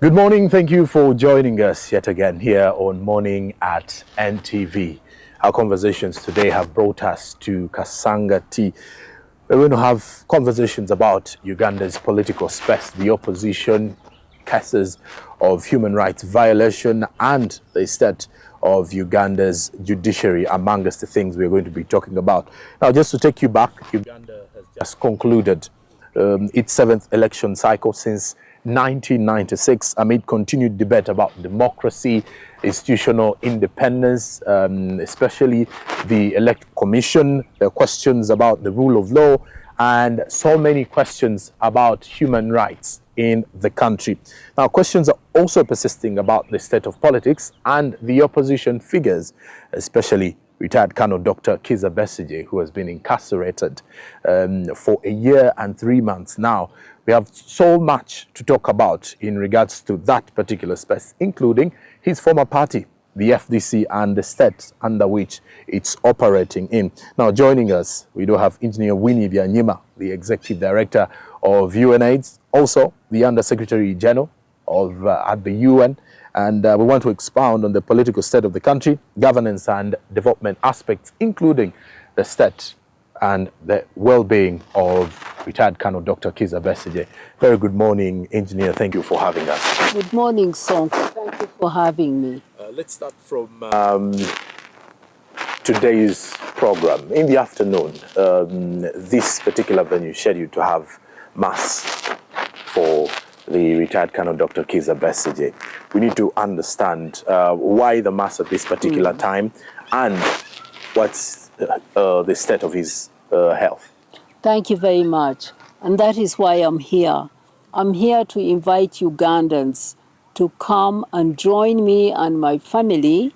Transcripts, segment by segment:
Good morning. Thank you for joining us yet again here on Morning at NTV. Our conversations today have brought us to Kasanga T. We're going to have conversations about Uganda's political space, the opposition, cases of human rights violation, and the state of Uganda's judiciary, among us the things we're going to be talking about. Now, just to take you back, Uganda has just concluded its seventh election cycle since 1996 amid continued debate about democracy, institutional independence, especially the Electoral Commission, the questions about the rule of law, and so many questions about human rights in the country. Now, questions are also persisting about the state of politics and the opposition figures, especially retired Colonel Dr. Kizza Besigye, who has been incarcerated for a year and 3 months now. We have so much to talk about in regards to that particular space, including his former party, the FDC, and the state under which it's operating in. Now, joining us, we do have Engineer Winnie Byanyima, the Executive Director of UNAIDS, also the Under-Secretary General of at the UN, and we want to expound on the political state of the country, governance and development aspects, including the state and the well-being of retired Colonel Dr. Kizza Besigye. Very good morning, Engineer. Thank you for having us. Good morning, Sonk. Thank you for having me. Let's start from today's program. In the afternoon, this particular venue scheduled to have mass for the retired Colonel Dr. Kizza Besigye. We need to understand why the mass at this particular time and what's the state of his health. Thank you very much. And that is why I'm here. I'm here to invite Ugandans to come and join me and my family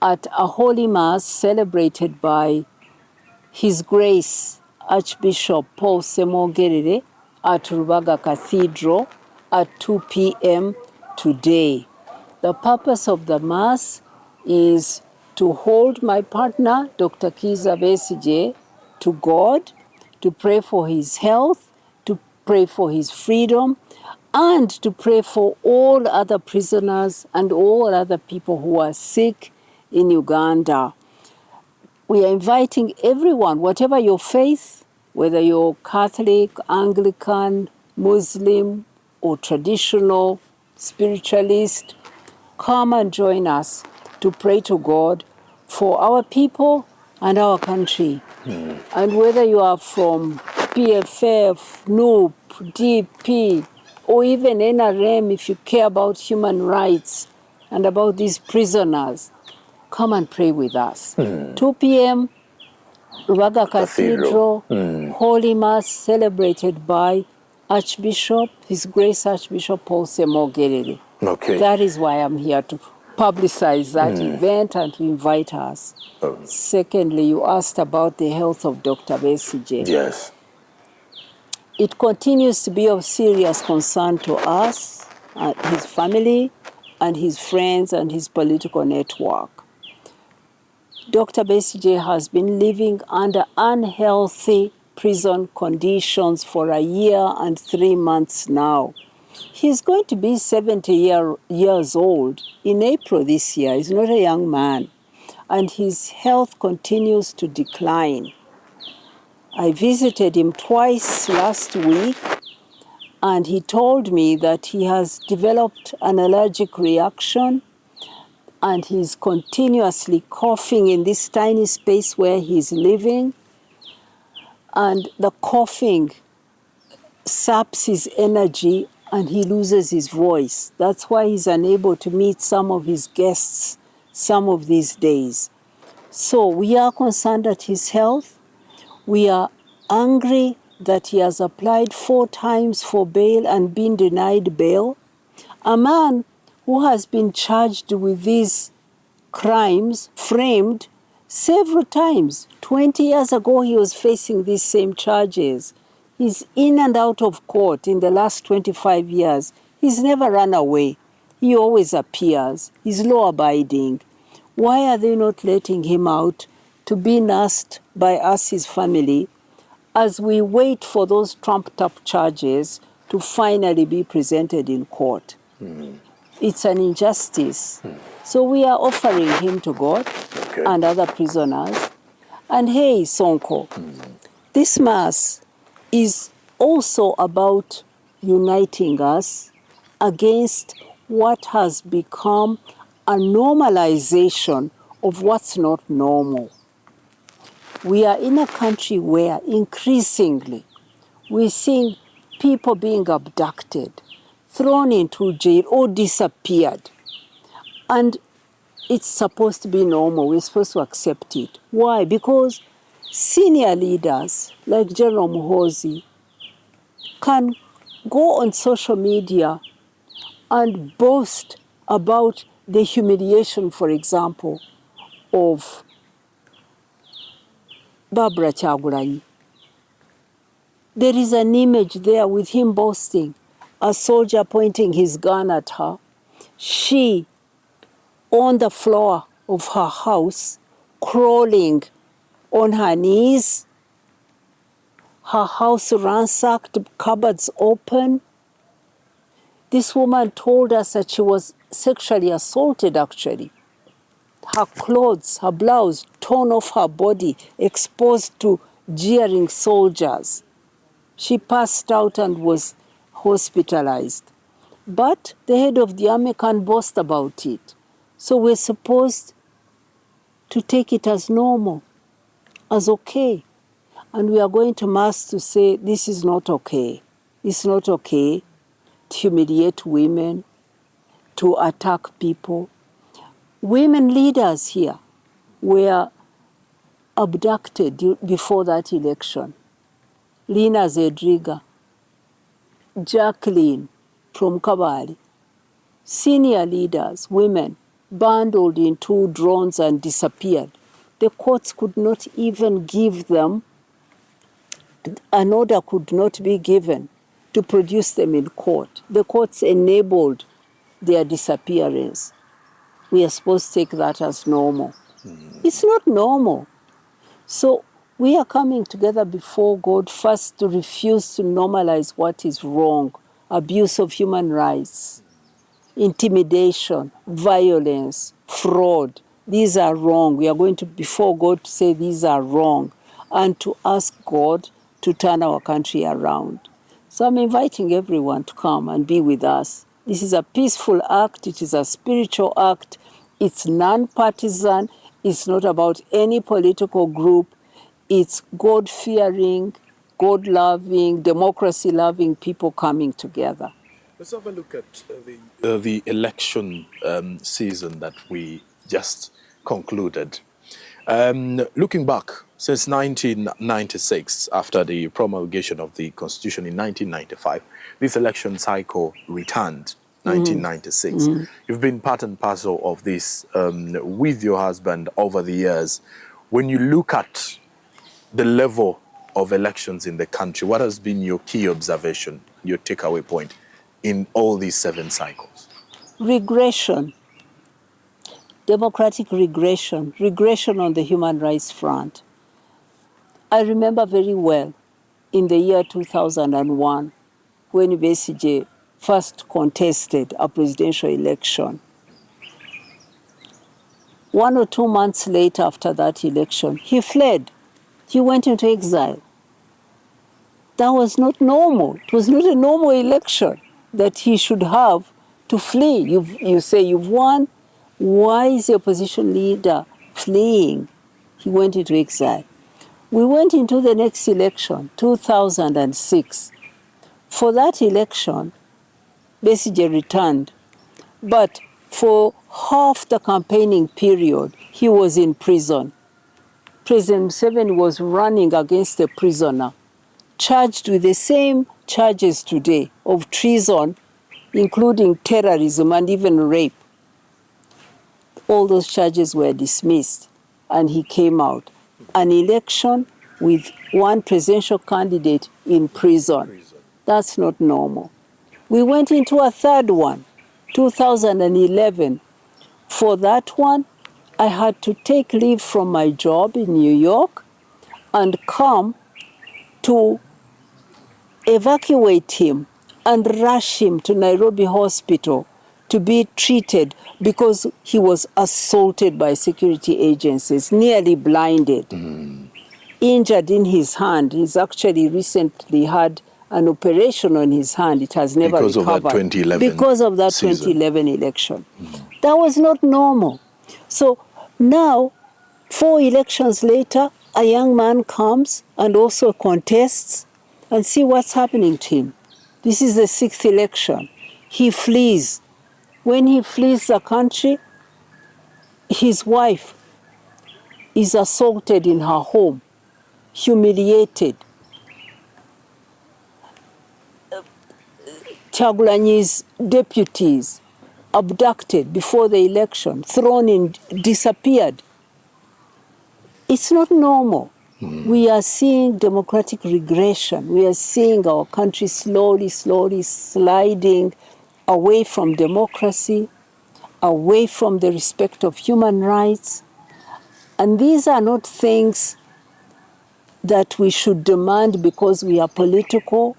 at a holy mass celebrated by His Grace Archbishop Paul Semogerere at Rubaga Cathedral at 2 p.m. today. The purpose of the mass is to hold my partner, Dr. Kizza Besigye, to God, to pray for his health, to pray for his freedom, and to pray for all other prisoners and all other people who are sick in Uganda. We are inviting everyone, whatever your faith, whether you're Catholic, Anglican, Muslim, or traditional, spiritualist, come and join us to pray to God for our people and our country. And whether you are from PFF, NUP, DP, or even NRM, if you care about human rights and about these prisoners, come and pray with us. 2 p.m., Rubaga Cathedral, Holy Mass celebrated by Archbishop, His Grace Archbishop Paul Semogerere. Okay. That is why I'm here to publicize that event and to invite us. Secondly, you asked about the health of Dr. Besigye. Yes. It continues to be of serious concern to us, his family, and his friends, and his political network. Dr. Besigye has been living under unhealthy prison conditions for a year and 3 months now. He's going to be 70 years old in April this year. He's not a young man. And his health continues to decline. I visited him twice last week, and he told me that he has developed an allergic reaction, and he's continuously coughing in this tiny space where he's living. And the coughing saps his energy and he loses his voice. That's why he's unable to meet some of his guests some of these days. So we are concerned at his health. We are angry that he has applied 4 times for bail and been denied bail. A man who has been charged with these crimes, framed several times. 20 years ago, he was facing these same charges. He's in and out of court in the last 25 years. He's never run away. He always appears. He's law-abiding. Why are they not letting him out to be nursed by us, his family, as we wait for those trumped-up charges to finally be presented in court? It's an injustice. So we are offering him to God and other prisoners. And hey, Sonko, this Mass is also about uniting us against what has become a normalization of what's not normal. We are in a country where increasingly we're seeing people being abducted, thrown into jail, or disappeared. And it's supposed to be normal. We're supposed to accept it. Why? Because senior leaders like General Muhoozi can go on social media and boast about the humiliation, for example, of Barbara Kyagulanyi. There is an image there with him boasting, a soldier pointing his gun at her. She on the floor of her house, crawling on her knees, her house ransacked, cupboards open. This woman told us that she was sexually assaulted, actually. Her clothes, her blouse torn off her body, exposed to jeering soldiers. She passed out and was hospitalized. But the head of the army can boast about it. So we're supposed to take it as normal, as okay. And we are going to Mass to say, this is not okay. It's not okay to humiliate women, to attack people. Women leaders here were abducted before that election. Lina Zedriga, Jacqueline from Kabali, senior leaders, women, bundled in 2 drones and disappeared. The courts could not even give them, an order could not be given to produce them in court. The courts enabled their disappearance. We are supposed to take that as normal. It's not normal. So we are coming together before God first to refuse to normalize what is wrong, abuse of human rights, intimidation, violence, fraud. These are wrong. We are going to before God to say these are wrong and to ask God to turn our country around. So I'm inviting everyone to come and be with us. This is a peaceful act. It is a spiritual act. It's non-partisan. It's not about any political group. It's God-fearing, God-loving, democracy-loving people coming together. Let's have a look at the election season that we just concluded. Looking back, since 1996, after the promulgation of the Constitution in 1995, this election cycle returned, 1996. You've been part and parcel of this with your husband over the years. When you look at the level of elections in the country, what has been your key observation, your takeaway point in all these 7 cycles? Regression. Democratic regression. Regression on the human rights front. I remember very well in the year 2001 when Besigye first contested a presidential election. 1 or 2 months later after that election, he fled. He went into exile. That was not normal. It was not a normal election that he should have to flee. You say you've won. Why is the opposition leader fleeing? He went into exile. We went into the next election, 2006. For that election, Besigye returned. But for half the campaigning period, he was in prison. President Museveni was running against a prisoner, charged with the same charges today of treason, including terrorism and even rape. All those charges were dismissed, and he came out. An election with one presidential candidate in prison. That's not normal. We went into a third one, 2011. For that one, I had to take leave from my job in New York and come to evacuate him and rush him to Nairobi Hospital to be treated because he was assaulted by security agencies, nearly blinded, injured in his hand. He's actually recently had an operation on his hand. It has never because recovered. Of that 2011 because of that season. 2011 election. That was not normal. So now, 4 elections later, a young man comes and also contests, and see what's happening to him. This is the 6th election. He flees. When he flees the country, his wife is assaulted in her home, humiliated. Chagulanyi's deputies abducted before the election, thrown in, disappeared. It's not normal. We are seeing democratic regression. We are seeing our country slowly sliding away from democracy, away from the respect of human rights. And these are not things that we should demand because we are political.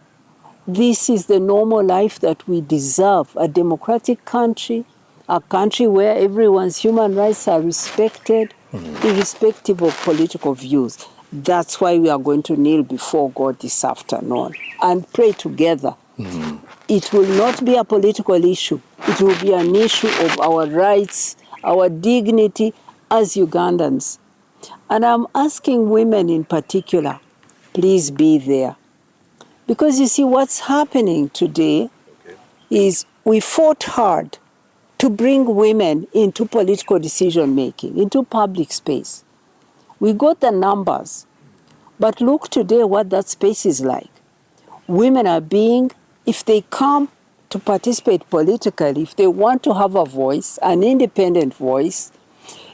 This is the normal life that we deserve, a democratic country, a country where everyone's human rights are respected, irrespective of political views. That's why we are going to kneel before God this afternoon and pray together. It will not be a political issue. It will be an issue of our rights, our dignity as Ugandans. And I'm asking women in particular, please be there. Because you see, what's happening today is we fought hard to bring women into political decision-making, into public space. We got the numbers, but look today what that space is like. Women are being, if they come to participate politically, if they want to have a voice, an independent voice,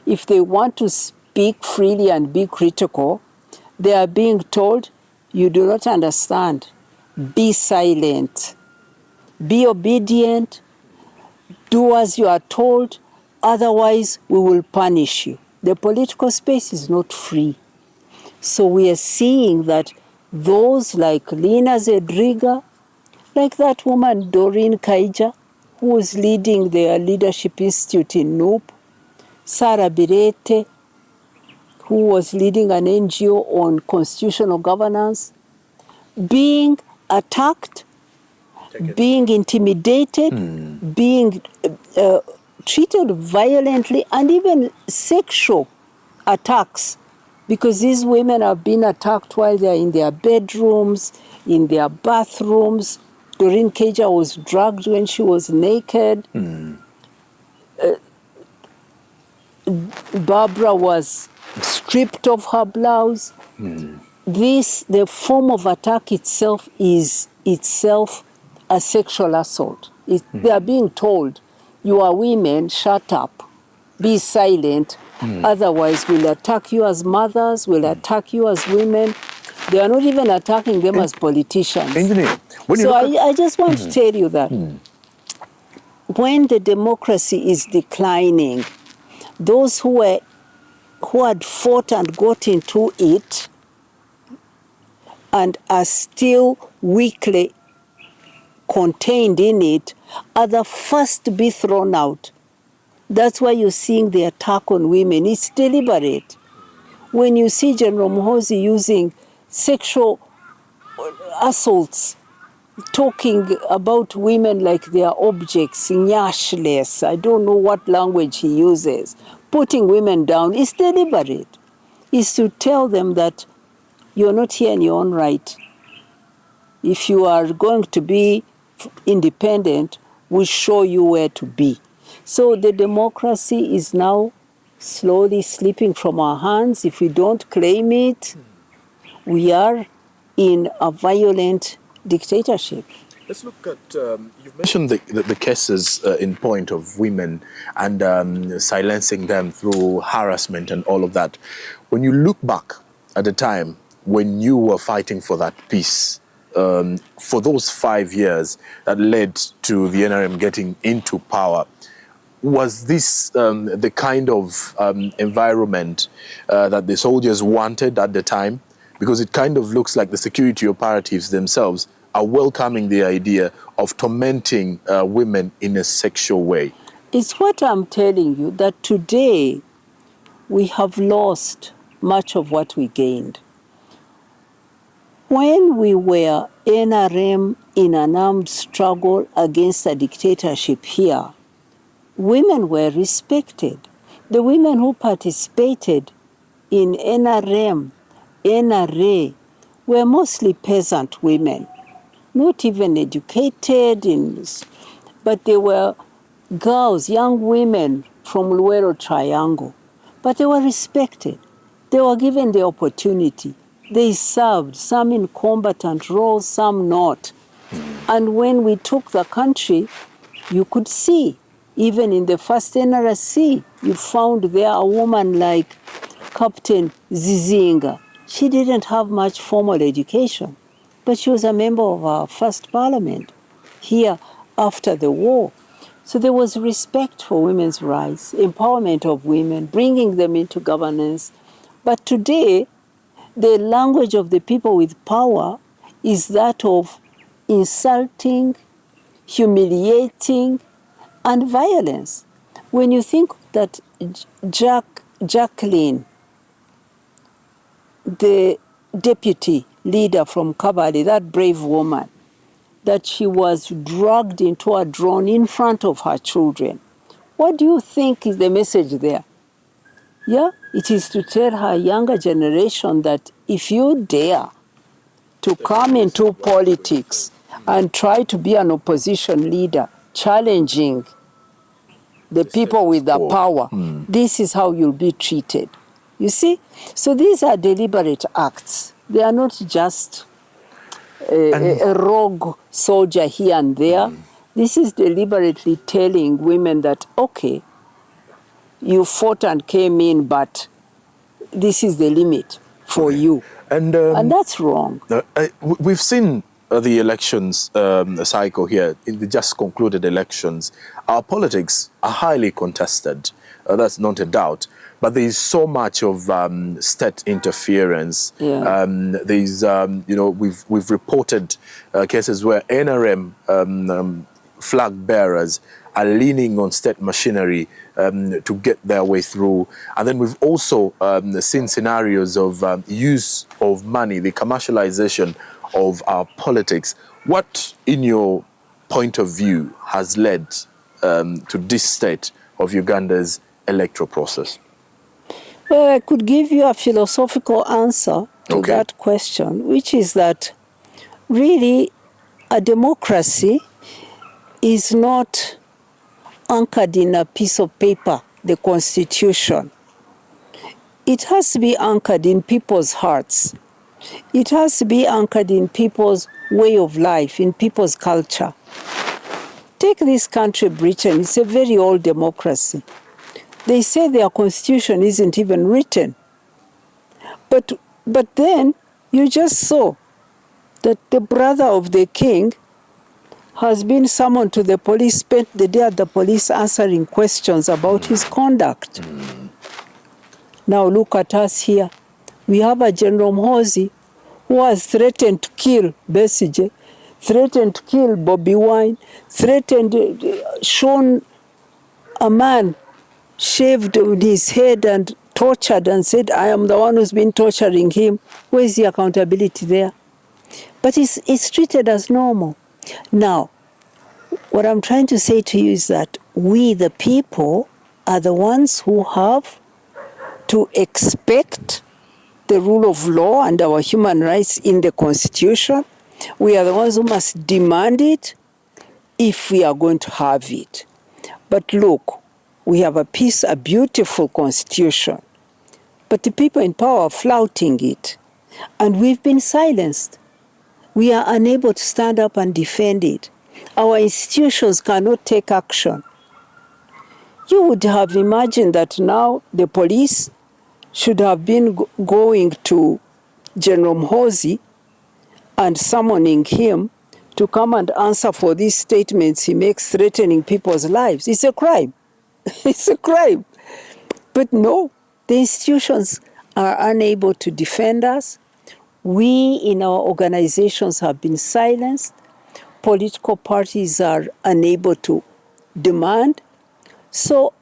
if they want to speak freely and be critical, they are being told, you do not understand. Be silent. Be obedient. Do as you are told. Otherwise, we will punish you. The political space is not free. So we are seeing that those like Lina Zedriga, like that woman Doreen Kaija, who was leading their leadership institute in Noop, Sarah Birete, who was leading an NGO on constitutional governance, being attacked, being intimidated, being treated violently, and even sexual attacks, because these women have been attacked while they are in their bedrooms, in their bathrooms. Doreen Kaija was drugged when she was naked. Barbara was stripped of her blouse. The form of attack itself is itself a sexual assault. They are being told, you are women, shut up, be silent, otherwise we'll attack you as mothers, we'll attack you as women. They are not even attacking them as politicians. Engineer, so I just want to tell you that when the democracy is declining, those who had fought and got into it and are still weakly contained in it are the first to be thrown out. That's why you're seeing the attack on women. It's deliberate. When you see General Muhoozi using sexual assaults, talking about women like they are objects, nyashless, I don't know what language he uses, putting women down, it's deliberate. It's to tell them that you're not here in your own right. If you are going to be independent, we'll show you where to be. So the democracy is now slowly slipping from our hands. If we don't claim it, we are in a violent dictatorship. Let's look at, you've mentioned the cases in point of women and silencing them through harassment and all of that. When you look back at the time when you were fighting for that peace, for those 5 years that led to the NRM getting into power, was this the kind of environment that the soldiers wanted at the time? Because it kind of looks like the security operatives themselves are welcoming the idea of tormenting women in a sexual way? It's what I'm telling you, that today we have lost much of what we gained. When we were NRM in an armed struggle against a dictatorship here, women were respected. The women who participated in NRM, NRA, were mostly peasant women, not even educated, but they were girls, young women from Luero Triangle. But they were respected. They were given the opportunity. They served, some in combatant roles, some not. And when we took the country, you could see, even in the first NRC, you found there a woman like Captain Zizinga. She didn't have much formal education, but she was a member of our first parliament here after the war. So there was respect for women's rights, empowerment of women, bringing them into governance. But today, the language of the people with power is that of insulting, humiliating, and violence. When you think that Jacqueline, the deputy leader from Kabale, that brave woman, that she was dragged into a drone in front of her children. What do you think is the message there? Yeah, it is to tell her younger generation that if you dare to come into politics and try to be an opposition leader, challenging the people with the power, this is how you'll be treated. You see? So these are deliberate acts. They are not just a rogue soldier here and there. This is deliberately telling women that, okay, you fought and came in, but this is the limit for you. And that's wrong. We've seen the elections cycle here, in the just concluded elections. Our politics are highly contested. That's not a doubt. But there is so much of state interference. Yeah. There's, we've reported cases where NRM flag bearers are leaning on state machinery to get their way through. And then we've also seen scenarios of use of money, the commercialization of our politics. What, in your point of view, has led to this state of Uganda's electoral process? Well, I could give you a philosophical answer to that question, which is that really a democracy is not anchored in a piece of paper, the Constitution. It has to be anchored in people's hearts. It has to be anchored in people's way of life, in people's culture. Take this country, Britain. It's a very old democracy. They say their constitution isn't even written. But then you just saw that the brother of the king has been summoned to the police, spent the day at the police answering questions about his conduct. Now look at us here. We have a General Mhozi who has threatened to kill Besigye, threatened to kill Bobby Wine, shown a man shaved his head and tortured and said, I am the one who's been torturing him. Where is the accountability there? But it's treated as normal. Now, what I'm trying to say to you is that we, the people, are the ones who have to expect the rule of law and our human rights in the Constitution. We are the ones who must demand it if we are going to have it. But look, we have a beautiful Constitution, but the people in power are flouting it, and we've been silenced. We are unable to stand up and defend it. Our institutions cannot take action. You would have imagined that now the police should have been going to General Mhozi and summoning him to come and answer for these statements he makes threatening people's lives. It's a crime. It's a crime. But no, the institutions are unable to defend us. We in our organizations have been silenced. Political parties are unable to demand. So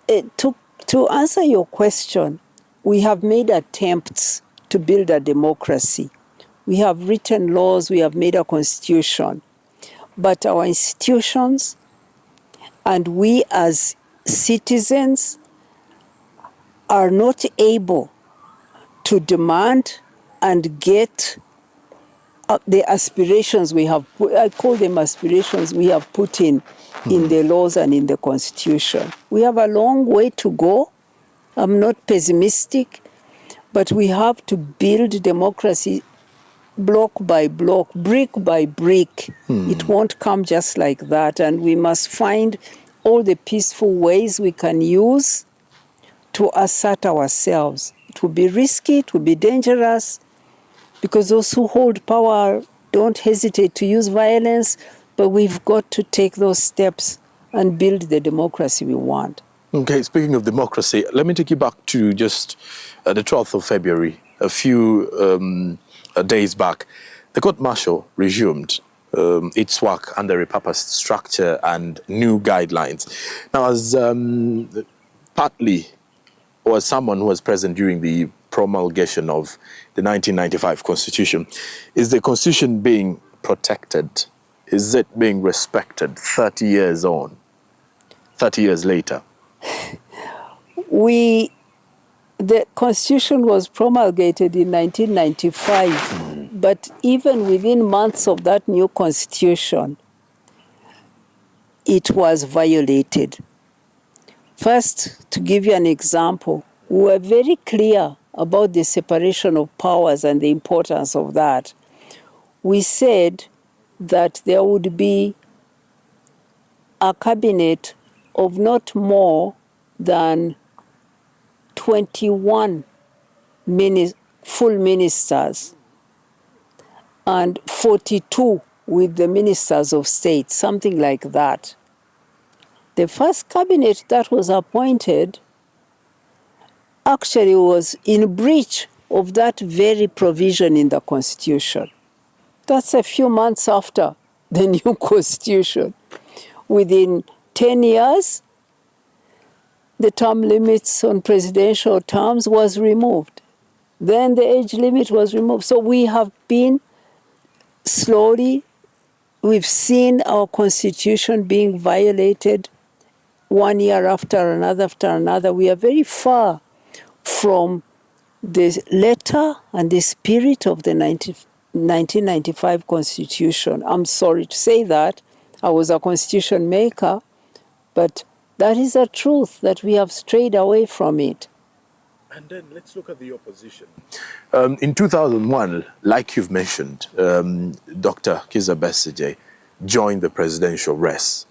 to answer your question, we have made attempts to build a democracy. We have written laws, we have made a constitution. But our institutions and we as citizens are not able to demand and get the aspirations we have put, I call them aspirations we have put in the laws and in the constitution. We have a long way to go. I'm not pessimistic, but we have to build democracy block by block, brick by brick. It won't come just like that, and we must find all the peaceful ways we can use to assert ourselves. It will be risky, it will be dangerous, because those who hold power don't hesitate to use violence, but we've got to take those steps and build the democracy we want. Okay, speaking of democracy, let me take you back to just the 12th of February, a few days back. The court martial resumed its work under a repurposed structure and new guidelines. Now, as partly or as someone who was present during the promulgation of the 1995 Constitution, is the Constitution being protected? Is it being respected 30 years on, 30 years later? The Constitution was promulgated in 1995, but even within months of that new Constitution, it was violated. First, to give you an example, we were very clear about the separation of powers and the importance of that. We said that there would be a cabinet of not more than 21 full ministers and 42 with the ministers of state, something like that. The first cabinet that was appointed actually was in breach of that very provision in the Constitution. That's a few months after the new Constitution. Within 10 years, the term limits on presidential terms was removed. Then the age limit was removed. So we have been slowly, we've seen our Constitution being violated one year after another. We are very far from the letter and the spirit of the 1995 Constitution. I'm sorry to say that. I was a constitution maker, but that is a truth that we have strayed away from it. And then let's look at the opposition. In 2001, like you've mentioned, Dr. Kizza Besigye joined the presidential race.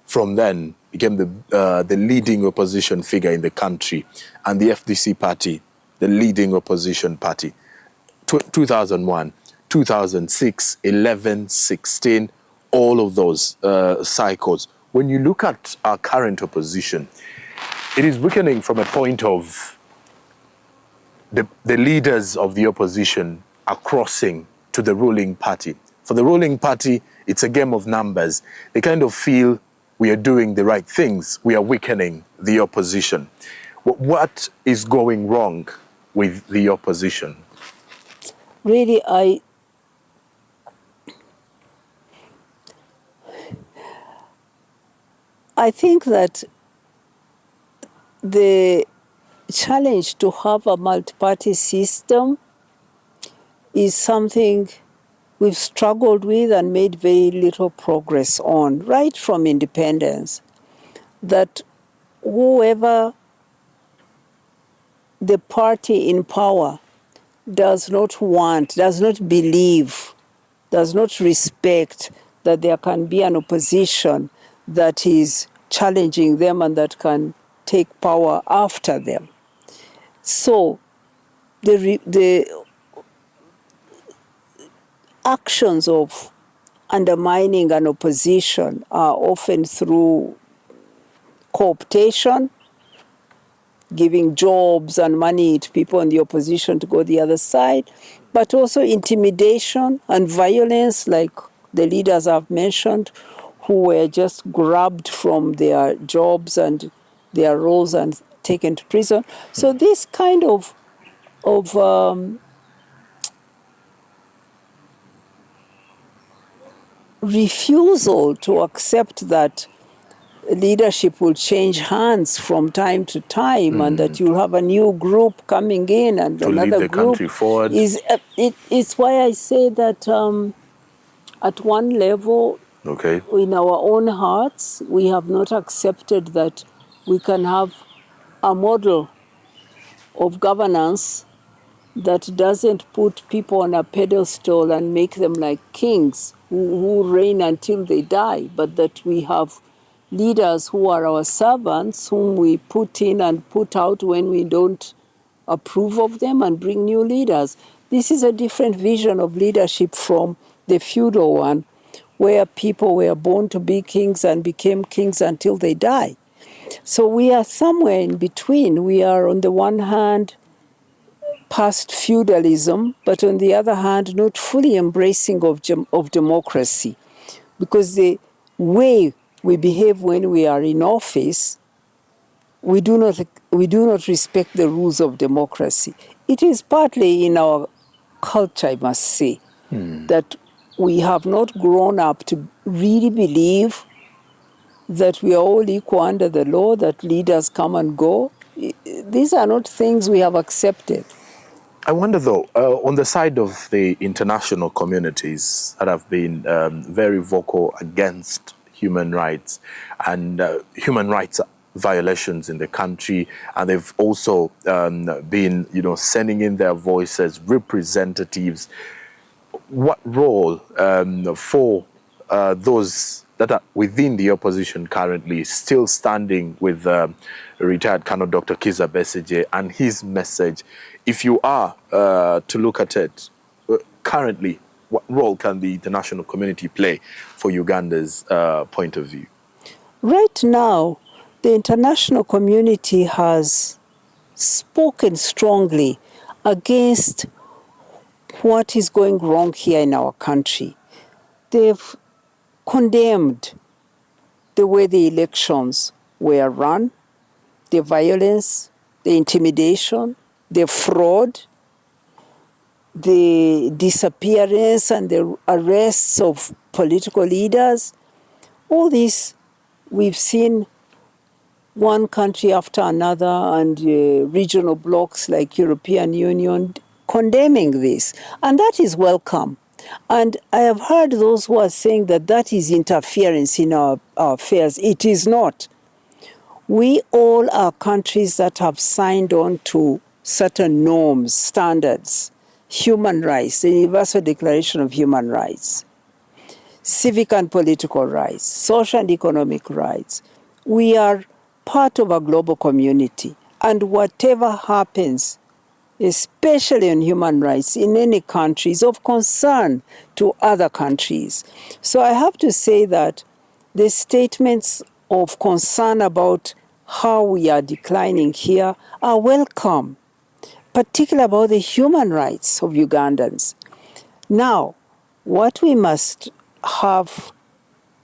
From then, became the leading opposition figure in the country, and the FDC party, the leading opposition party. 2001, 2006, 11, 16, all of those cycles. When you look at our current opposition, it is weakening from a point of the leaders of the opposition are crossing to the ruling party. For the ruling party, it's a game of numbers. They kind of feel we are doing the right things. We are weakening the opposition. What is going wrong with the opposition? Really, I think that the challenge to have a multi-party system is something we've struggled with and made very little progress on, right from independence. That whoever the party in power does not want, does not believe, does not respect that there can be an opposition that is challenging them and that can take power after them. So the actions of undermining an opposition are often through cooptation, giving jobs and money to people in the opposition to go the other side, but also intimidation and violence, like the leaders I've mentioned, who were just grabbed from their jobs and their roles and taken to prison. So this kind of refusal to accept that leadership will change hands from time to time, and that you'll have a new group coming in and to lead another the group country forward. It's why I say that at one level, Okay. in our own hearts, we have not accepted that we can have a model of governance that doesn't put people on a pedestal and make them like kings who reign until they die, but that we have leaders who are our servants, whom we put in and put out when we don't approve of them, and bring new leaders. This is a different vision of leadership from the feudal one, where people were born to be kings and became kings until they die. So we are somewhere in between. We are, on the one hand, past feudalism, but on the other hand, not fully embracing of democracy. Because the way we behave when we are in office, we do not respect the rules of democracy. It is partly in our culture, I must say, that we have not grown up to really believe that we are all equal under the law, that leaders come and go. These are not things we have accepted. I wonder, though, on the side of the international communities that have been very vocal against human rights and human rights violations in the country, and they've also been, sending in their voices, representatives. What role for those that are within the opposition currently, still standing with retired Colonel Dr. Kizza Besigye and his message? If you are to look at it currently, what role can the international community play for Uganda's point of view? Right now, the international community has spoken strongly against what is going wrong here in our country. They've condemned the way the elections were run, the violence, the intimidation, the fraud, the disappearance and the arrests of political leaders. All this, we've seen one country after another, and regional blocs like European Union condemning this. And that is welcome. And I have heard those who are saying that that is interference in our affairs. It is not. We all are countries that have signed on to certain norms, standards, human rights, the Universal Declaration of Human Rights, civic and political rights, social and economic rights. We are part of a global community, and whatever happens, especially on human rights in any country, is of concern to other countries. So I have to say that the statements of concern about how we are declining here are welcome, particularly about the human rights of Ugandans. Now, what we must have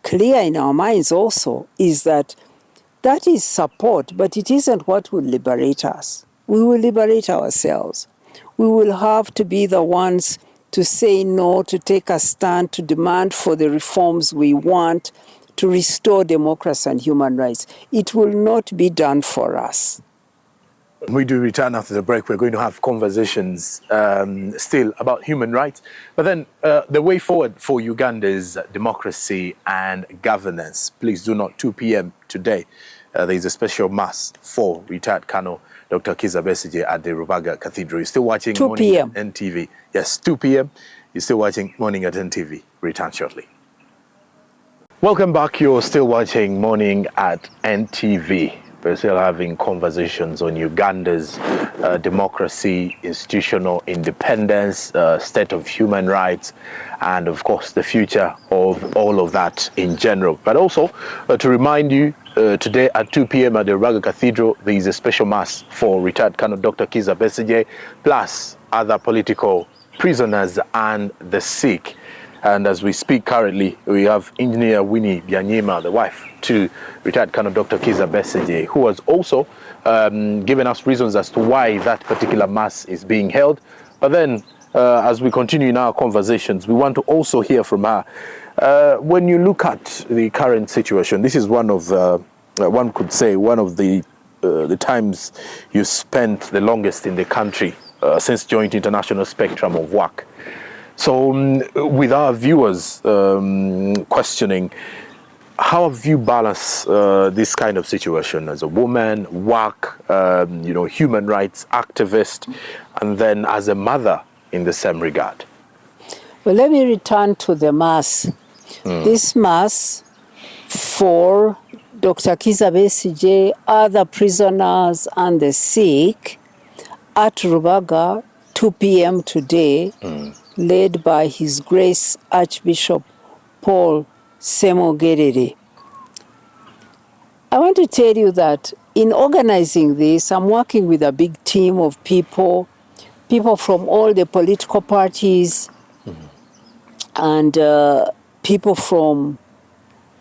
clear in our minds also is that that is support, but it isn't what will liberate us. We will liberate ourselves. We will have to be the ones to say no, to take a stand, to demand for the reforms we want, to restore democracy and human rights. It will not be done for us. When we do return after the break, we're going to have conversations still about human rights, but then the way forward for Uganda's democracy and governance. Please do not, 2 p.m. today, there is a special mass for retired Colonel Dr. Kizza Besigye at the Rubaga Cathedral. You're still watching 2 Morning p.m. at NTV. Yes, 2 p.m. You're still watching Morning at NTV. Return shortly. Welcome back. You're still watching Morning at NTV. We're still having conversations on Uganda's democracy, institutional independence, state of human rights, and of course the future of all of that in general. But also to remind you today at 2 p.m. at the Raga Cathedral, there is a special mass for retired Colonel Dr. Kizza Besigye, plus other political prisoners and the sick. And as we speak currently, we have Engineer Winnie Byanyima, the wife to retired Colonel Dr. Kizza Besigye, who has also given us reasons as to why that particular mass is being held. But then, as we continue in our conversations, we want to also hear from her. When you look at the current situation, this is one of, one could say, one of the times you spent the longest in the country since joining international spectrum of work. So with our viewers questioning, how have you balanced this kind of situation as a woman, work, human rights activist, and then as a mother in the same regard? Well, let me return to the mass. This mass for Dr. Kizza Besigye, other prisoners and the sick at Rubaga, 2 p.m. today, led by His Grace Archbishop Paul Semogerere. I want to tell you that in organizing this, I'm working with a big team of people from all the political parties and people from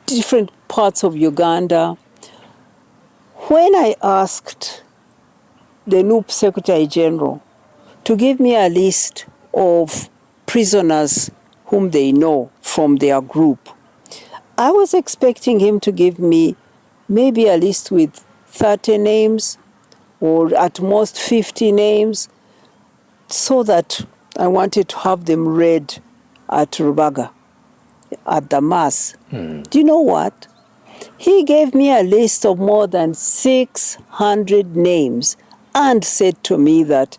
different parts of Uganda. When I asked the NUP Secretary General to give me a list of prisoners whom they know from their group, I was expecting him to give me maybe a list with 30 names or at most 50 names, so that I wanted to have them read at Rubaga, at the mass. Do you know what? He gave me a list of more than 600 names and said to me that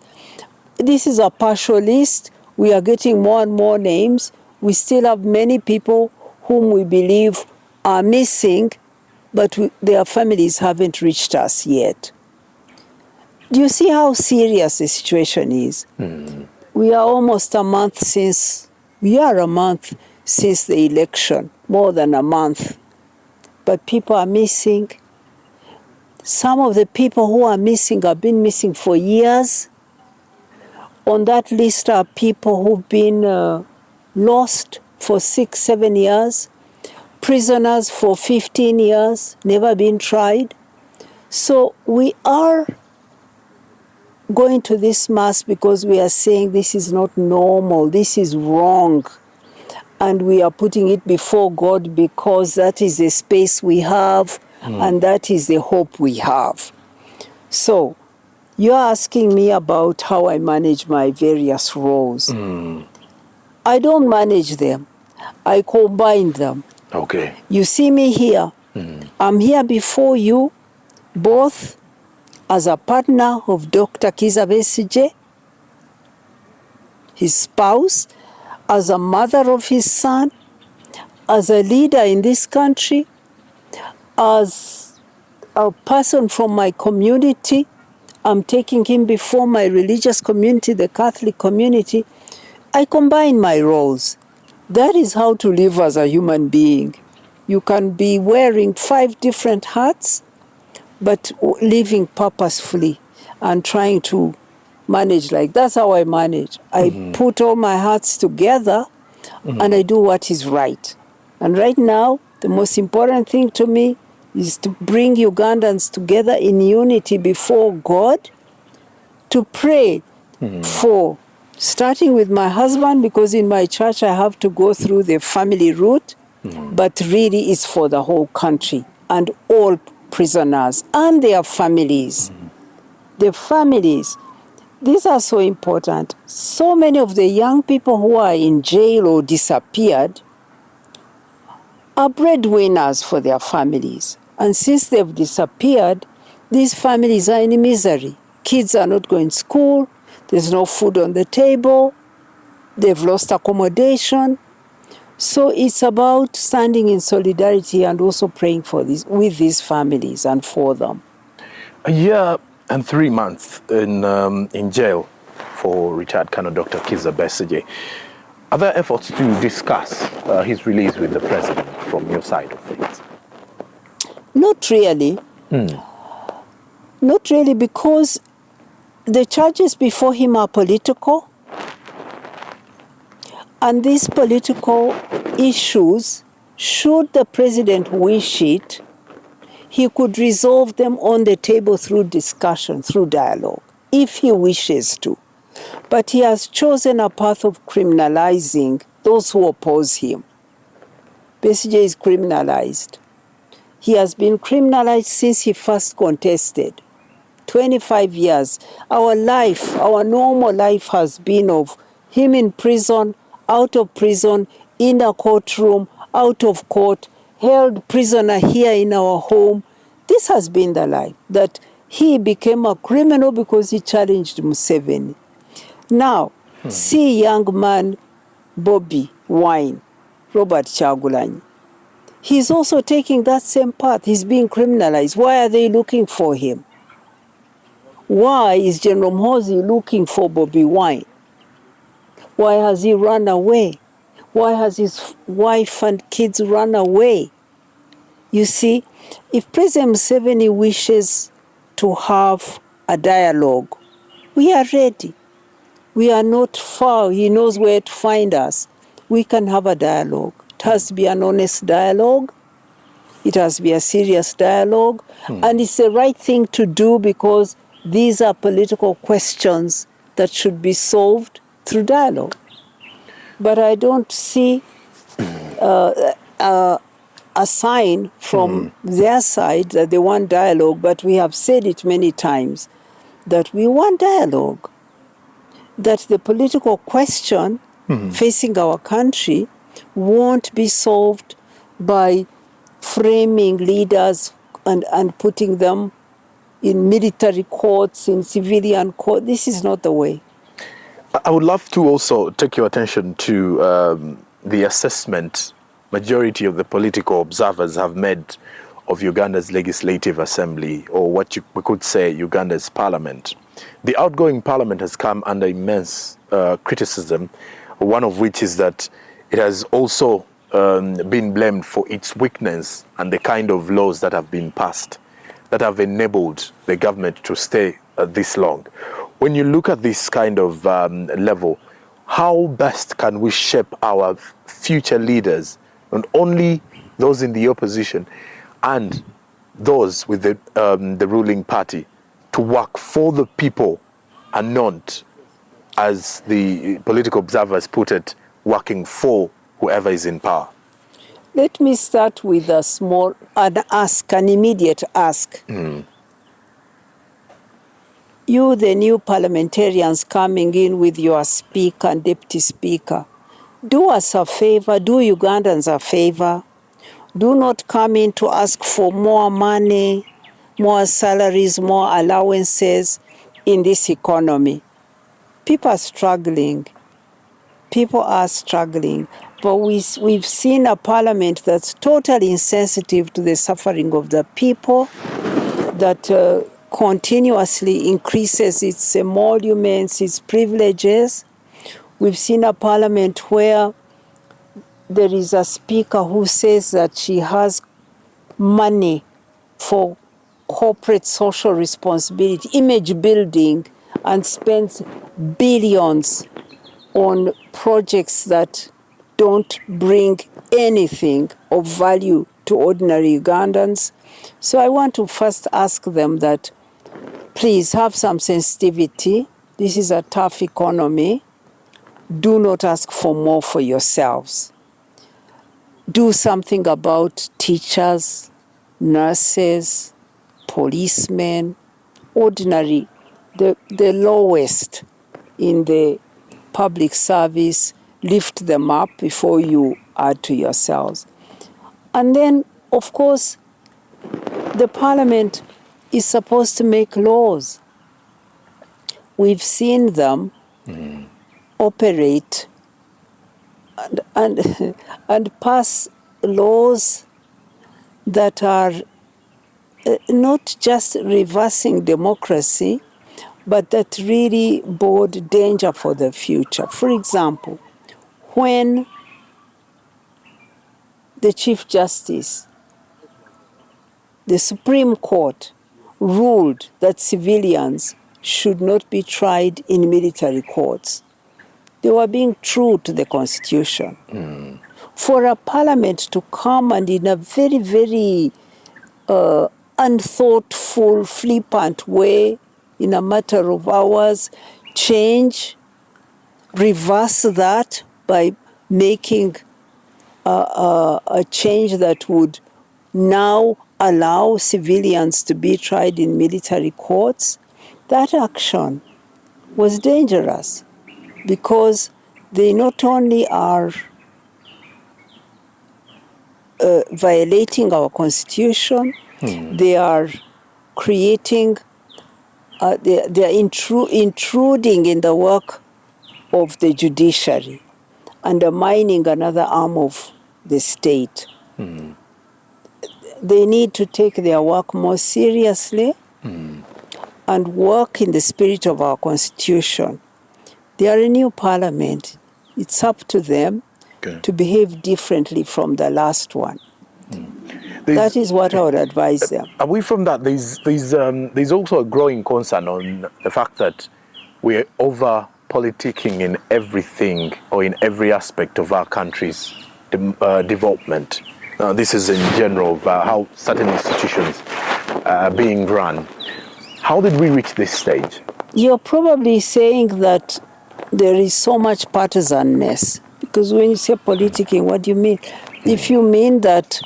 this is a partial list. We are getting more and more names. We still have many people whom we believe are missing, but their families haven't reached us yet. Do you see how serious the situation is? We are almost a month since the election, more than a month. But people are missing. Some of the people who are missing have been missing for years. On that list are people who've been lost for 6-7 years, prisoners for 15 years, never been tried. So we are going to this mass because we are saying this is not normal, this is wrong. And we are putting it before God because that is the space we have and that is the hope we have. So you're asking me about how I manage my various roles. I don't manage them. I combine them. Okay. You see me here. I'm here before you, both as a partner of Dr. Kizza Besigye, his spouse, as a mother of his son, as a leader in this country, as a person from my community. I'm taking him before my religious community, the Catholic community. I combine my roles. That is how to live as a human being. You can be wearing 5 different hats, but living purposefully and trying to manage like that's how I manage. I put all my hats together and I do what is right. And right now, the most important thing to me is to bring Ugandans together in unity before God, to pray for, starting with my husband, because in my church I have to go through the family route, but really it's for the whole country and all prisoners and their families. The families, these are so important. So many of the young people who are in jail or disappeared are breadwinners for their families. And since they've disappeared, these families are in misery. Kids are not going to school, there's no food on the table, they've lost accommodation. So it's about standing in solidarity and also praying for this, with these families and for them. A year and 3 months in jail for retired Colonel Dr. Kizza Besigye. Are there efforts to discuss his release with the president from your side of things? Not really. Not really, because the charges before him are political, and these political issues, should the president wish it, he could resolve them on the table through discussion, through dialogue, if he wishes to. But he has chosen a path of criminalizing those who oppose him. Besigye is criminalized. He has been criminalized since he first contested. 25 years. Our life, our normal life has been of him in prison, out of prison, in a courtroom, out of court, held prisoner here in our home. This has been the life, that he became a criminal because he challenged Museveni. Now, see young man Bobby Wine, Robert Kyagulanyi. He's also taking that same path. He's being criminalized. Why are they looking for him? Why is General Mhozi looking for Bobby Wine? Why has he run away? Why has his wife and kids run away? You see, if President Museveni wishes to have a dialogue, we are ready. We are not far. He knows where to find us. We can have a dialogue. It has to be an honest dialogue. It has to be a serious dialogue. And it's the right thing to do, because these are political questions that should be solved through dialogue. But I don't see a sign from their side that they want dialogue, but we have said it many times that we want dialogue, that the political question facing our country won't be solved by framing leaders and putting them in military courts, in civilian courts. This is not the way. I would love to also take your attention to the assessment majority of the political observers have made of Uganda's Legislative Assembly, or what we could say Uganda's Parliament. The outgoing Parliament has come under immense criticism, one of which is that it has also been blamed for its weakness and the kind of laws that have been passed that have enabled the government to stay this long. When you look at this kind of level, how best can we shape our future leaders, not only those in the opposition and those with the ruling party, to work for the people and not, as the political observers put it, working for whoever is in power? Let me start with an immediate ask. You, the new parliamentarians coming in with your speaker and deputy speaker, do us a favor, do Ugandans a favor. Do not come in to ask for more money, more salaries, more allowances in this economy. People are struggling. People are struggling. But we've seen a parliament that's totally insensitive to the suffering of the people, that continuously increases its emoluments, its privileges. We've seen a parliament where there is a speaker who says that she has money for corporate social responsibility, image building, and spends billions on projects that don't bring anything of value to ordinary Ugandans. So I want to first ask them that, please have some sensitivity. This is a tough economy. Do not ask for more for yourselves. Do something about teachers, nurses, policemen, ordinary, the lowest in the public service. Lift them up before you add to yourselves. And then, of course, the parliament is supposed to make laws. We've seen them operate and pass laws that are not just reversing democracy, but that really bode danger for the future. For example, when the Chief Justice the Supreme Court ruled that civilians should not be tried in military courts. They were being true to the Constitution. For a parliament to come and in a very, very unthoughtful, flippant way, in a matter of hours, reverse that by making a change that would now allow civilians to be tried in military courts, that action was dangerous because they not only are violating our Constitution, they are creating, they are intruding in the work of the judiciary, undermining another arm of the state. They need to take their work more seriously and work in the spirit of our Constitution. They are a new parliament. It's up to them to behave differently from the last one. That is what I would advise them. Away from that, there's also a growing concern on the fact that we're over-politicking in everything or in every aspect of our country's development. This is in general of how certain institutions are being run. How did we reach this stage? You're probably saying that there is so much partisanness, because when you say politicking, what do you mean? If you mean that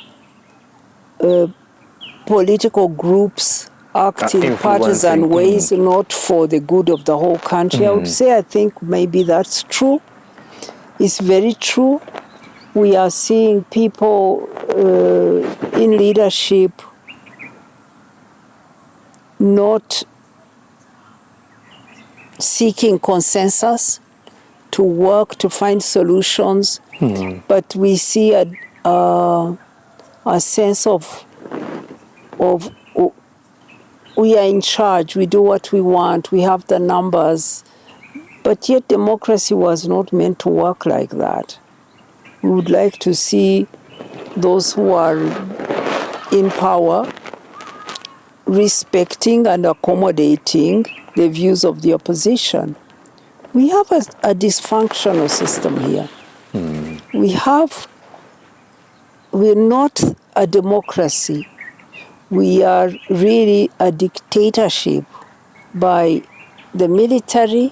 political groups act in partisan ways, not for the good of the whole country, I would say I think maybe that's true. It's very true. We are seeing people in leadership not seeking consensus to work to find solutions, but we see a sense of we are in charge, we do what we want, we have the numbers, but yet democracy was not meant to work like that. We would like to see those who are in power respecting and accommodating the views of the opposition. We have a dysfunctional system here. We're not a democracy. We are really a dictatorship by the military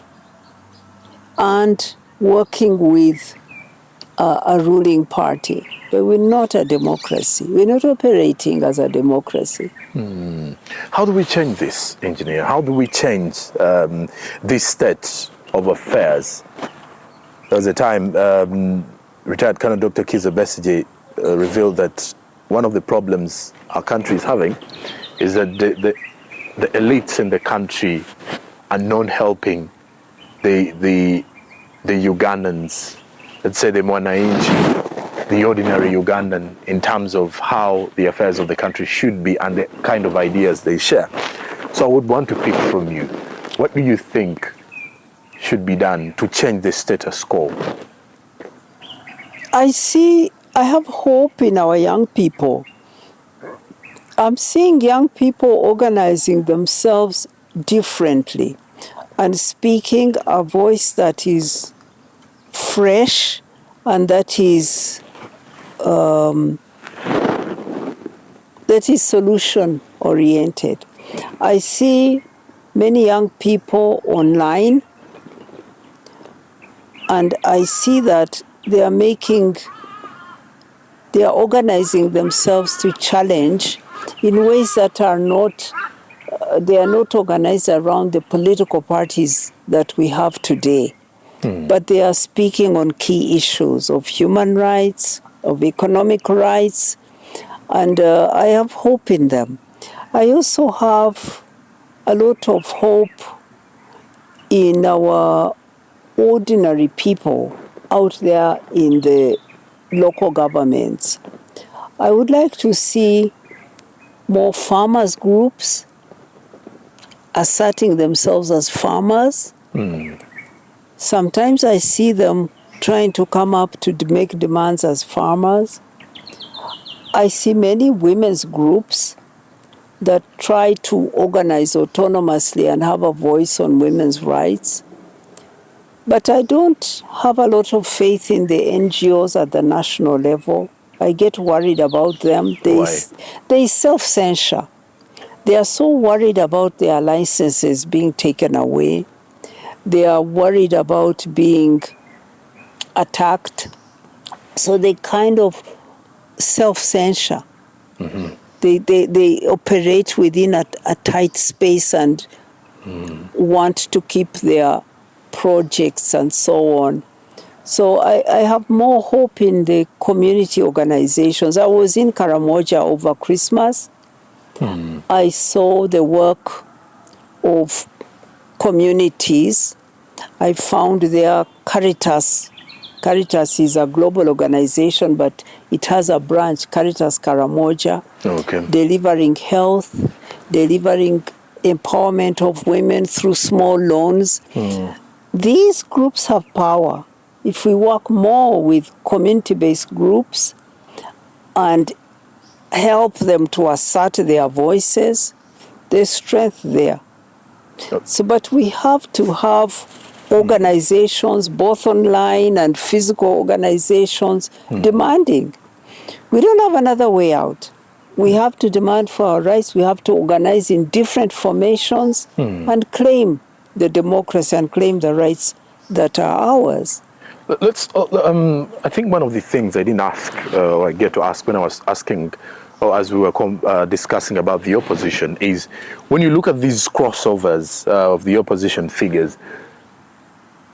and working with a ruling party. But we're not a democracy. We're not operating as a democracy. How do we change this, engineer? How do we change this state of affairs? There was a time retired Colonel Dr. Kizza Besigye revealed that one of the problems our country is having is that the elites in the country are not helping the Ugandans, let's say the Mwananchi, the ordinary Ugandan, in terms of how the affairs of the country should be and the kind of ideas they share. So I would want to pick from you, what do you think should be done to change the status quo? I have hope in our young people. I'm seeing young people organizing themselves differently and speaking a voice that is fresh and that is solution oriented. I see many young people online, and I see that they are organizing themselves to challenge in ways that are not, they are not organized around the political parties that we have today. But they are speaking on key issues of human rights, of economic rights, and I have hope in them. I also have a lot of hope in our ordinary people out there in the local governments. I would like to see more farmers groups asserting themselves as farmers. Sometimes I see them trying to come up to make demands as farmers. I see many women's groups that try to organize autonomously and have a voice on women's rights. But I don't have a lot of faith in the NGOs at the national level. I get worried about them. They self-censure. They are so worried about their licenses being taken away. They are worried about being attacked. So they kind of self-censure. Mm-hmm. They operate within a tight space and want to keep their projects and so on. So I have more hope in the community organizations. I was in Karamoja over Christmas. I saw the work of communities. I found there Caritas. Caritas is a global organization, but it has a branch, Caritas Karamoja, delivering health, delivering empowerment of women through small loans. These groups have power. If we work more with community-based groups and help them to assert their voices, there's strength there. So, but we have to have organizations, both online and physical organizations, demanding. We don't have another way out. We have to demand for our rights. We have to organize in different formations and claim the democracy and claim the rights that are ours. Let's. I think one of the things I didn't ask, or I get to ask when I was asking, or as we were discussing about the opposition, is when you look at these crossovers of the opposition figures,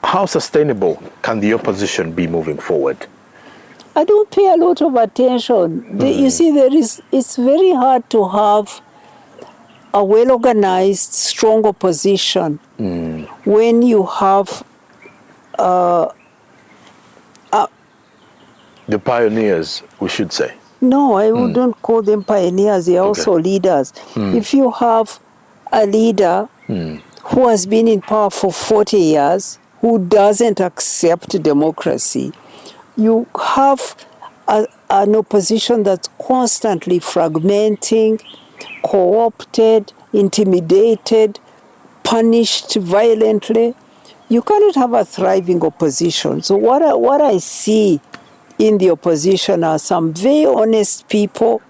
how sustainable can the opposition be moving forward? I don't pay a lot of attention. You see, it's very hard to have a well-organized, strong opposition when you have the pioneers, we should say. No, I wouldn't call them pioneers. They are also leaders. If you have a leader who has been in power for 40 years, who doesn't accept democracy, you have an opposition that's constantly fragmenting, co-opted, intimidated, punished violently. You cannot have a thriving opposition. So what I see in the opposition are some very honest people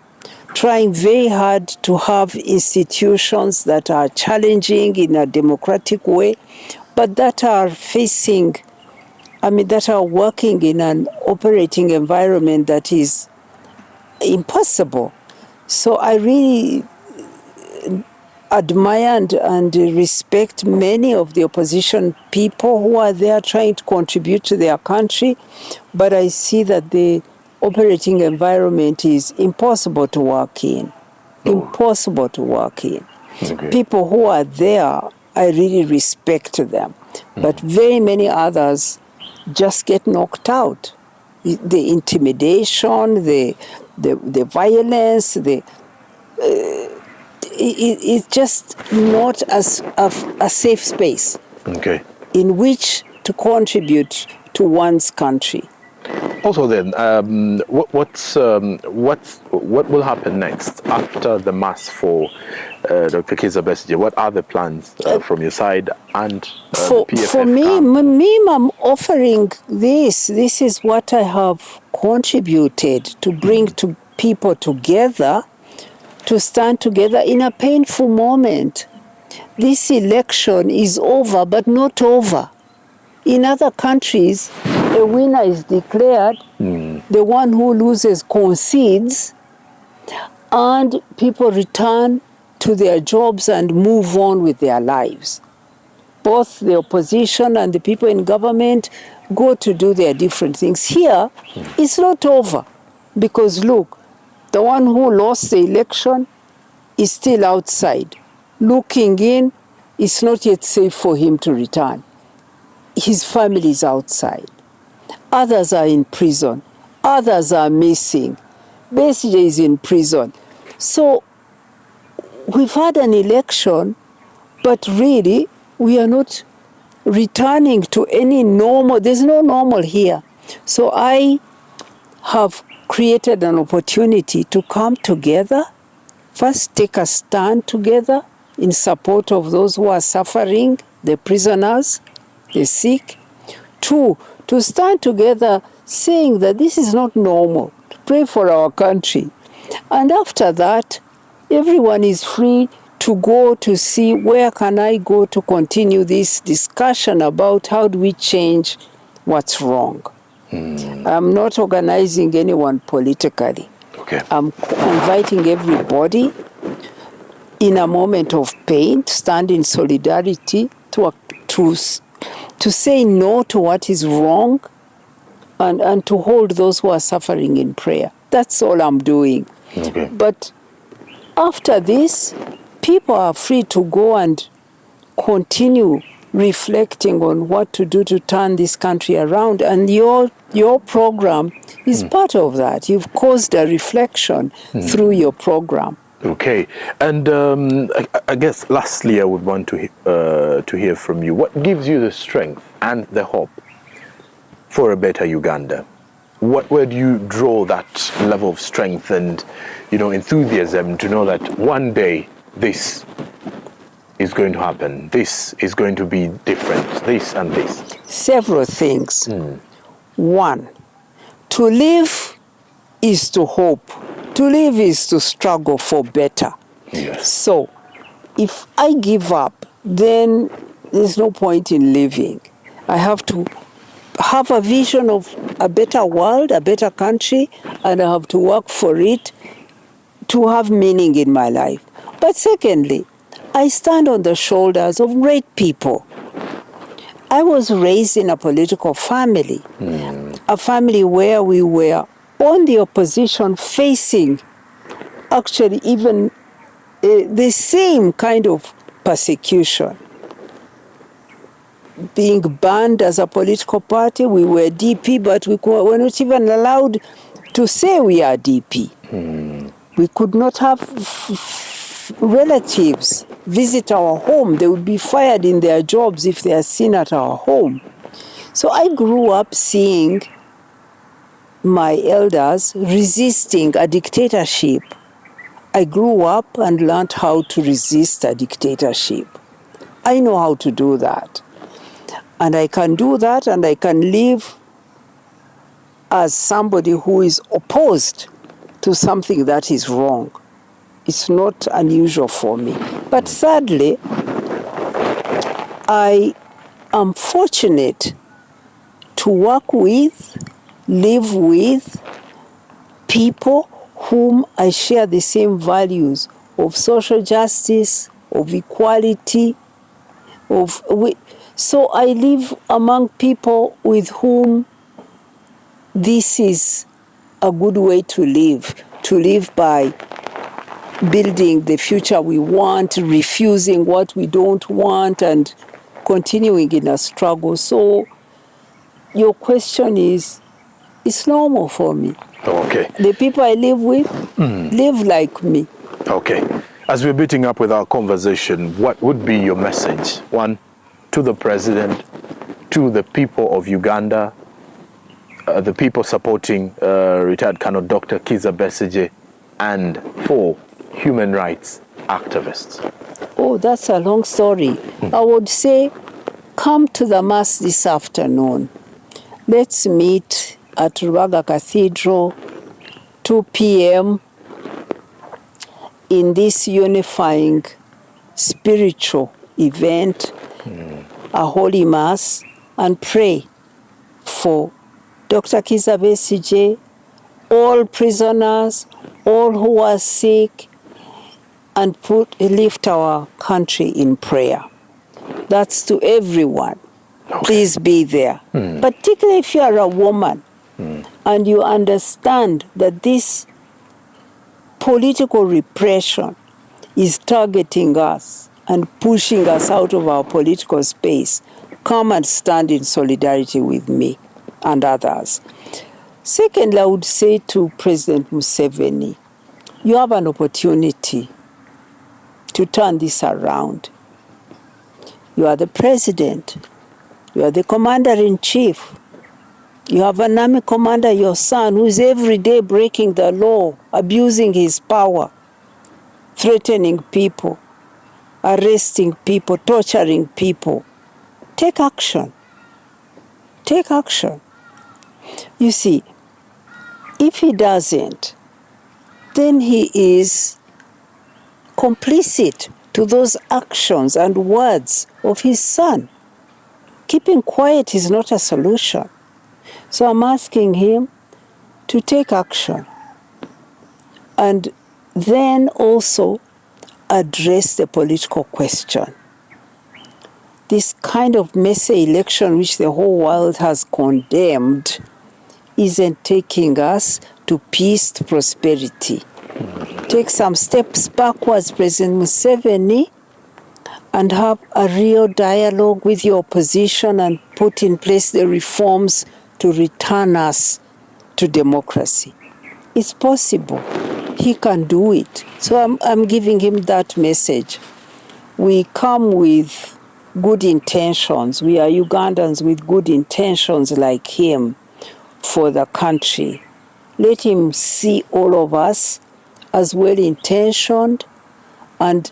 trying very hard to have institutions that are challenging in a democratic way, but that are facing, that are working in an operating environment that is impossible. So I really admire and respect many of the opposition people who are there trying to contribute to their country, but I see that the operating environment is impossible to work in. Impossible to work in. Okay. People who are there, I really respect them, but very many others just get knocked out. The intimidation, the violence, it's just not as a safe space in which to contribute to one's country. Also then, what will happen next after the mass for Dr. Kizza Besigye? What are the plans from your side and the PFF? For me, I'm offering this. This is what I have contributed to bring people together, to stand together in a painful moment. This election is over, but not over. In other countries, a winner is declared, the one who loses concedes, and people return to their jobs and move on with their lives. Both the opposition and the people in government go to do their different things. Here, it's not over, because look, the one who lost the election is still outside. Looking in, it's not yet safe for him to return. His family is outside. Others are in prison. Others are missing. Besigye is in prison. So we've had an election, but really we are not returning to any normal. There's no normal here. So I have created an opportunity to come together first take a stand together in support of those who are suffering, the prisoners, the sick. 2, to stand together saying that this is not normal, to pray for our country. And after that, everyone is free to go to see where can I go to continue this discussion about how do we change what's wrong. I'm not organizing anyone politically. Okay. I'm inviting everybody in a moment of pain to stand in solidarity, to say no to what is wrong, and to hold those who are suffering in prayer. That's all I'm doing. Okay. But after this, people are free to go and continue reflecting on what to do to turn this country around. And your program is part of that. You've caused a reflection through your program. Okay. And I guess lastly, I would want to hear from you. What gives you the strength and the hope for a better Uganda? Where do you draw that level of strength and, enthusiasm to know that one day this is going to happen, this is going to be different, this and this? Several things. 1, to live is to hope. To live is to struggle for better. Yes. So, if I give up, then there's no point in living. I have to have a vision of a better world, a better country, and I have to work for it to have meaning in my life. But secondly, I stand on the shoulders of great people. I was raised in a political family, a family where we were on the opposition facing actually even the same kind of persecution. Being banned as a political party, we were DP, but we were not even allowed to say we are DP. We could not have relatives visit our home. They would be fired in their jobs if they are seen at our home. So I grew up seeing my elders resisting a dictatorship. I grew up and learned how to resist a dictatorship. I know how to do that. And I can do that, and I can live as somebody who is opposed to something that is wrong. It's not unusual for me. But thirdly, I am fortunate to work with, live with people whom I share the same values of social justice, of equality, so I live among people with whom this is a good way to live by building the future we want, refusing what we don't want, and continuing in a struggle. So your question is, it's normal for me. Okay. The people I live with live like me. Okay. As we're beating up with our conversation, what would be your message? 1, to the president, to the people of Uganda, the people supporting retired Colonel Dr. Kizza Besigye, and for human rights activists? Oh, that's a long story. I would say, come to the Mass this afternoon. Let's meet at Rubaga Cathedral, 2 p.m. in this unifying spiritual event, a holy mass, and pray for Dr. Kizza Besigye, all prisoners, all who are sick, and lift our country in prayer. That's to everyone. Okay. Please be there. Particularly if you are a woman and you understand that this political repression is targeting us and pushing us out of our political space, come and stand in solidarity with me and others. Secondly, I would say to President Museveni, you have an opportunity to turn this around. You are the president. You are the commander-in-chief. You have an army commander, your son, who is every day breaking the law, abusing his power. threatening people, arresting people, torturing people. Take action. Take action. You see, if he doesn't, then he is complicit to those actions and words of his son. Keeping quiet is not a solution. So I'm asking him to take action and then also address the political question. This kind of messy election which the whole world has condemned isn't taking us to peace, to prosperity. Take some steps backwards, President Museveni, and have a real dialogue with your opposition and put in place the reforms to return us to democracy. It's possible. He can do it. So I'm giving him that message. We come with good intentions. We are Ugandans with good intentions like him for the country. Let him see all of us as well-intentioned and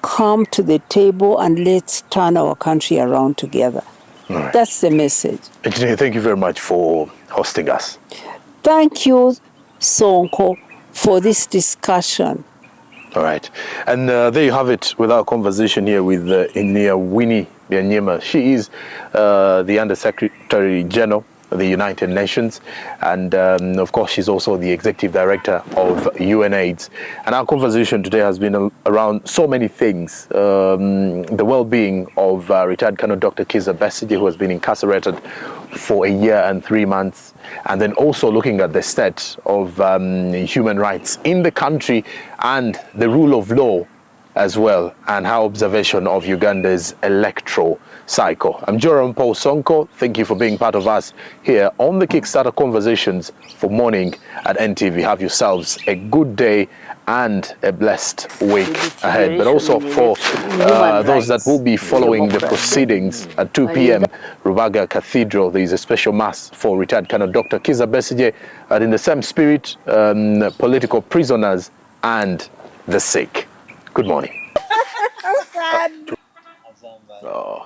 come to the table and let's turn our country around together. Right. That's the message. Engineer, thank you very much for hosting us. Thank you, Sonko, for this discussion. All right. And there you have it with our conversation here with Engineer Winnie Byanyima. She is the Under-Secretary General of the United Nations, and of course she's also the Executive Director of UNAIDS. And our conversation today has been around so many things. The well-being of retired Colonel Dr. Kizza Besigye, who has been incarcerated for 1 year and 3 months, and then also looking at the state of human rights in the country and the rule of law as well, and how observation of Uganda's electoral cycle. I'm Joram Paul Sonko. Thank you for being part of us here on the Kickstarter Conversations for Morning at NTV. Have yourselves a good day and a blessed week ahead. But also for those that will be following the proceedings at 2 p.m. Rubaga Cathedral, there is a special mass for retired Colonel Dr. Kizza Besigye, and in the same spirit, political prisoners and the sick. Good morning. Oh.